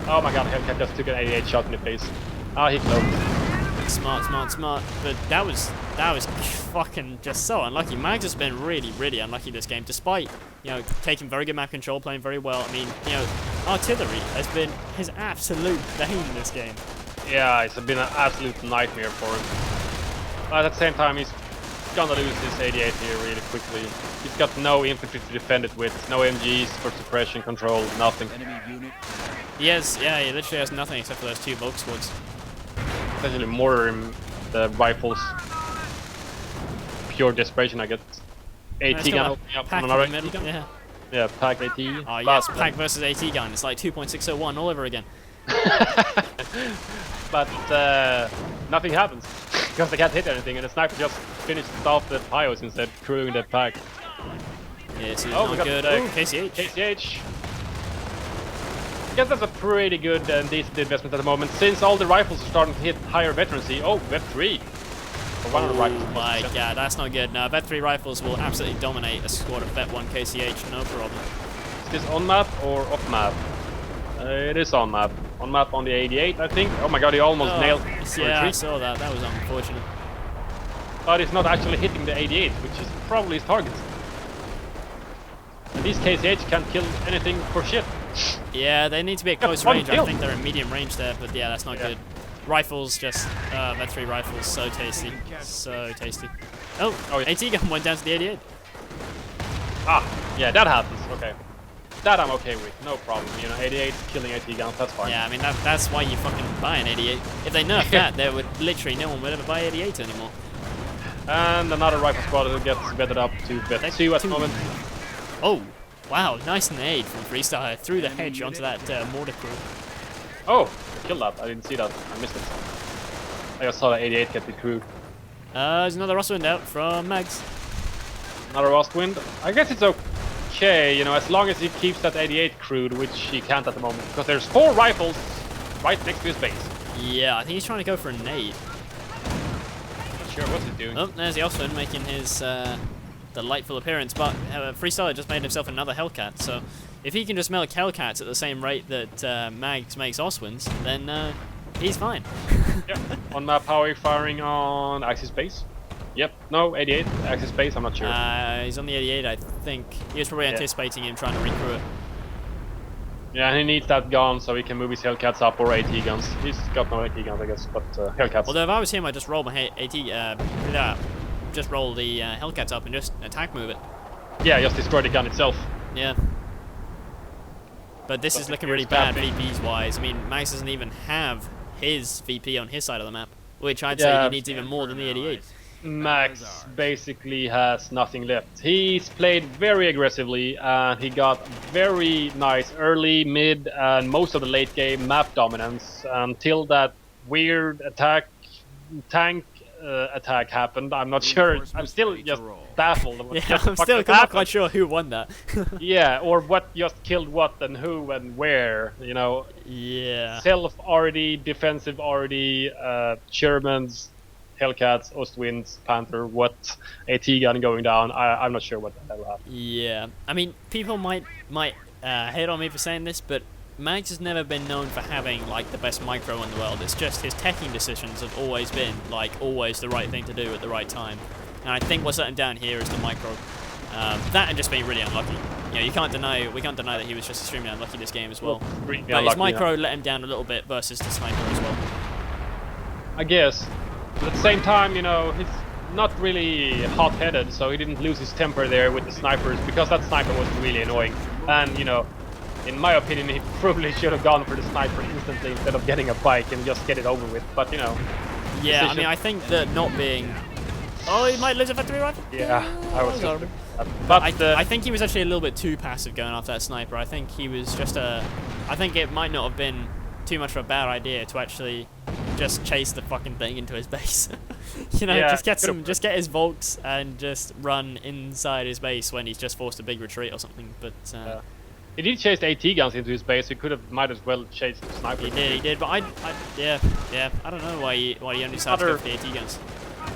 Oh my god, Hellcat just took an 88 shot in the face. Ah, he closed. Smart, smart, smart. But that was fucking just so unlucky. Mags has been really, really unlucky this game, despite, you know, taking very good map control, playing very well. I mean, you know, artillery has been his absolute bane in this game. Yeah, it's been an absolute nightmare for him. But at the same time, he's gonna lose this 88 here really quickly. He's got no infantry to defend it with, no MGs for suppression control, nothing. Enemy unit. Yeah, he literally has nothing except for those 2 Volk squads. Especially mortar in the rifles. Pure desperation, I guess. AT gun opening up on another AT gun? Yeah. Yeah, pack AT. Oh yes, pack versus AT gun. It's like 2.601 all over again. But nothing happens because they can't hit anything, and the sniper just finished off the Pyos instead, crewing the pack. Yeah, so Oh, we not got good. KCH. KCH. I guess that's a pretty good and decent investment at the moment, since all the rifles are starting to hit higher veterancy. Oh, Vet 3. For one of the rifles. Oh my god, that's not good. No, Vet 3 rifles will absolutely dominate a squad of Vet 1 KCH, no problem. Is this on map or off map? It is on map. On map on the 88, I think. Oh my god, he almost nailed the Yeah, I retreat. saw that. That was unfortunate. But it's not actually hitting the 88, which is probably his target. And these KCH can't kill anything for shit. Yeah, they need to be at close one range. kill. I think they're in medium range there, but yeah, that's not good. Rifles, just Vet 3 rifles, so tasty. So tasty. Oh, yeah. AT gun went down to the 88. Ah, yeah, that happens. Okay. That I'm okay with, no problem. You know, 88 killing AT guns, that's fine. Yeah, I mean, that's why you fucking buy an 88. If they nerf that, there would literally no one would ever buy 88 anymore. And another rifle squad that gets bettered up to Vet 2 at the moment. Oh, wow, nice nade from Freestyler through the hedge onto that mortar crew. Oh, killed that. I didn't see that. I missed it. I just saw the 88 get the crew. There's another Rustwind out from Mags. Another Rustwind. I guess it's okay, you know, as long as he keeps that 88 crewed, which he can't at the moment, because there's 4 rifles right next to his base. Yeah, I think he's trying to go for a nade. Not sure what's he doing. Oh, there's the Rustwind making his delightful appearance, but Freestyler just made himself another Hellcat, so if he can just milk Hellcats at the same rate that Mags makes Oswinds, then he's fine. Yeah. On map, how are you firing on Axis base? Yep. No, 88. Axis base, I'm not sure. He's on the 88, I think. He was probably anticipating him trying to recrew it. Yeah, and he needs that gun so he can move his Hellcats up, or AT guns. He's got no AT guns, I guess, but Hellcats. Although if I was him, I'd just roll my just roll the Hellcats up and just attack move it. Yeah, just destroy the gun itself. Yeah. But this is looking really bad VPs wise. I mean, Max doesn't even have his VP on his side of the map, which I'd say he needs even more than the 88. Max basically has nothing left. He's played very aggressively and he got very nice early, mid and most of the late game map dominance until that weird tank attack happened. I'm not sure. I'm still just baffled. Yeah, I'm still not quite sure who won that. Yeah, or what just killed what and who and where, you know. Yeah. Self already, defensive already, Shermans, Hellcats, Ostwinds, Panther, what AT gun going down. I'm not sure what the hell happened. Yeah, I mean, people might hate on me for saying this, but Mags has never been known for having like the best micro in the world. It's just his teching decisions have always been like always the right thing to do at the right time. And I think what's letting down here is the micro. That and just being really unlucky. You know, we can't deny that he was just extremely unlucky this game as well. But his micro let him down a little bit versus the sniper as well. I guess. But at the same time, you know, not really hot-headed, so he didn't lose his temper there with the snipers, because that sniper was really annoying. And, you know, in my opinion, he probably should have gone for the sniper instantly instead of getting a bike and just get it over with, but, you know. Yeah, I mean, I think that not being... Oh, he might lose a factory rifle? Yeah, I was just... But I think he was actually a little bit too passive going after that sniper. I think he was just a... I think it might not have been too much of a bad idea to actually just chase the fucking thing into his base. You know, yeah, just get his Volks and just run inside his base when he's just forced a big retreat or something. But he did chase the AT guns into his base. He might as well chase the sniper. He did. But yeah. I don't know why he only decided to go for the AT guns.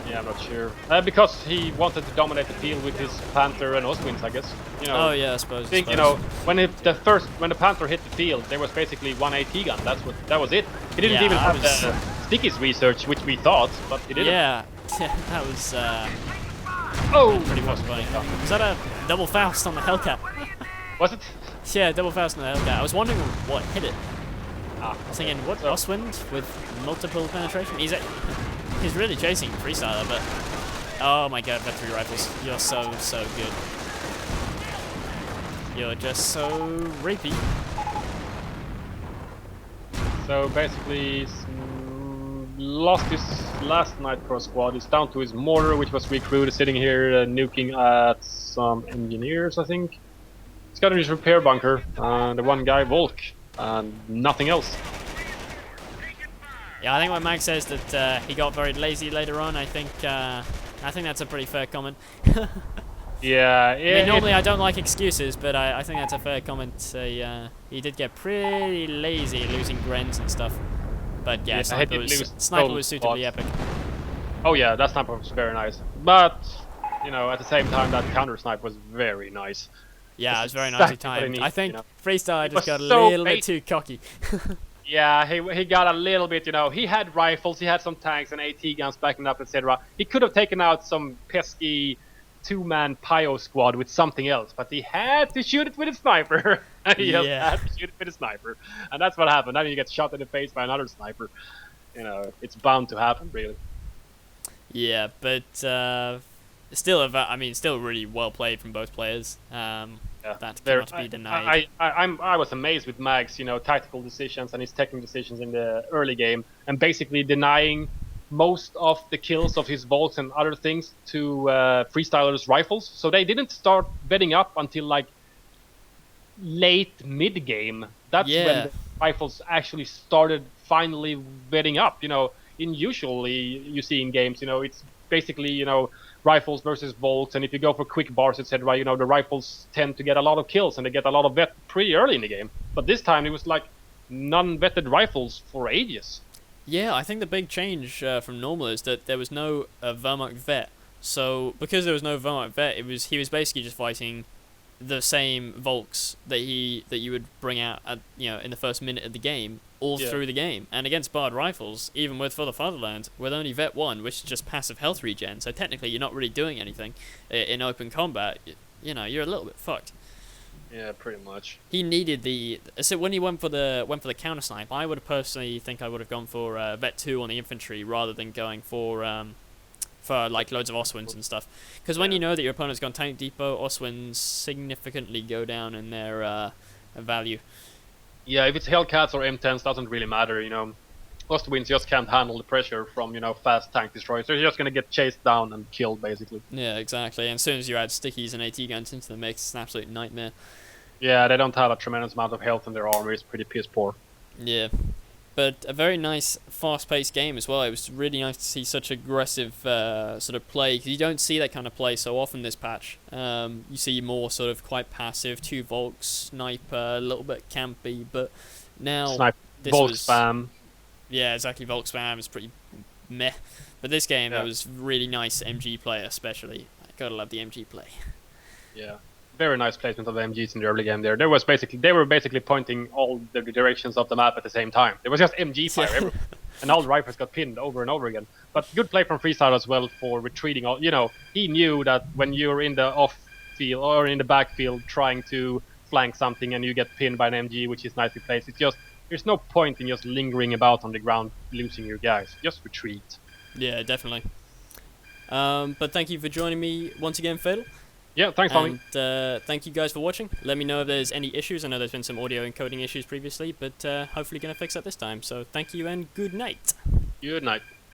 Yeah, I'm not sure. Because he wanted to dominate the field with his Panther and Oswins, I guess. You know. Oh yeah, I suppose. You know, when the Panther hit the field, there was basically one AT gun. That was it. He didn't even have the Sticky's research, which we thought, but he didn't. Yeah, that was pretty much funny. Was that a double Faust on the Hellcat? Was it? Yeah, double Faust on the Hellcat. I was wondering what hit it. I was thinking, what Oswind with multiple penetration? He's really chasing Freestyler, but oh my god, Victory Rifles, you're so good. You're just so rapey. So basically, lost his last Nightcrow squad. He's down to his mortar, which was recruited, sitting here nuking at some engineers, I think. He's got in his repair bunker, the one guy Volk, and nothing else. Yeah, I think when Mag says that he got very lazy later on, I think that's a pretty fair comment. Yeah, I mean, normally I don't like excuses, but I think that's a fair comment. He did get pretty lazy losing Grens and stuff. But yeah, Sniper was suitably epic. Oh yeah, that sniper was very nice. But, you know, at the same time, that counter snipe was very nice. Yeah, it was very nicely timed. I think Freestyler just got a little bit too cocky. Yeah, he got a little bit, you know, he had rifles, he had some tanks and AT guns backing up, etc. He could have taken out some pesky two-man Pio squad with something else, but he had to shoot it with a sniper. He just had to shoot it with a sniper. And that's what happened. Then he gets shot in the face by another sniper. You know, it's bound to happen, really. Yeah, but still really well played from both players. That cannot be denied. I was amazed with Mag's, you know, tactical decisions and his technical decisions in the early game, and basically denying most of the kills of his Volks and other things to Freestyler's rifles. So they didn't start betting up until like late mid-game. That's when the rifles actually started finally betting up. You know, usually you see in games, you know, it's basically, you know, rifles versus Volks, and if you go for quick bars, etc., you know, the rifles tend to get a lot of kills and they get a lot of vet pretty early in the game. But this time it was like non-vetted rifles for ages. Yeah, I think the big change from normal is that there was no Wehrmacht vet. So because there was no Wehrmacht vet, he was basically just fighting the same Volks that you would bring out at, you know, in the first minute of the game all through the game. And against barred rifles, even with For the Fatherland, with only vet 1, which is just passive health regen, so technically you're not really doing anything in open combat. You know, you're a little bit fucked. Yeah, pretty much. He needed so when he went for the counter snipe, I would have personally think I would have gone for vet 2 on the infantry rather than going for like loads of Oswins and stuff. Because when you know that your opponent's got tank depot, Oswins significantly go down in their value. Yeah, if it's Hellcats or M10s, doesn't really matter, you know. Oswins just can't handle the pressure from, you know, fast tank destroyers. They're just gonna get chased down and killed, basically. Yeah, exactly. And as soon as you add stickies and AT guns into the mix, it's an absolute nightmare. Yeah, they don't have a tremendous amount of health in their armor. It's pretty piss poor. Yeah. But a very nice, fast-paced game as well. It was really nice to see such aggressive sort of play, because you don't see that kind of play so often this patch. You see more sort of quite passive, 2 Volks, sniper, a little bit campy, but now Volk spam. Yeah, exactly. Volk spam is pretty meh. But this game, it was really nice MG play, especially. I gotta love the MG play. Yeah. Very nice placement of the MGs in the early game there. They were basically pointing all the directions of the map at the same time. There was just MG fire everywhere, and all the rifles got pinned over and over again. But good play from Freestyler as well for retreating. You know, he knew that when you're in the off field or in the backfield trying to flank something and you get pinned by an MG, which is nicely placed, it's just there's no point in just lingering about on the ground losing your guys. Just retreat. Yeah, definitely. But thank you for joining me once again, Fatal. Yeah, thanks, Tommy. And thank you guys for watching. Let me know if there's any issues. I know there's been some audio encoding issues previously, but hopefully going to fix that this time. So thank you and good night. Good night.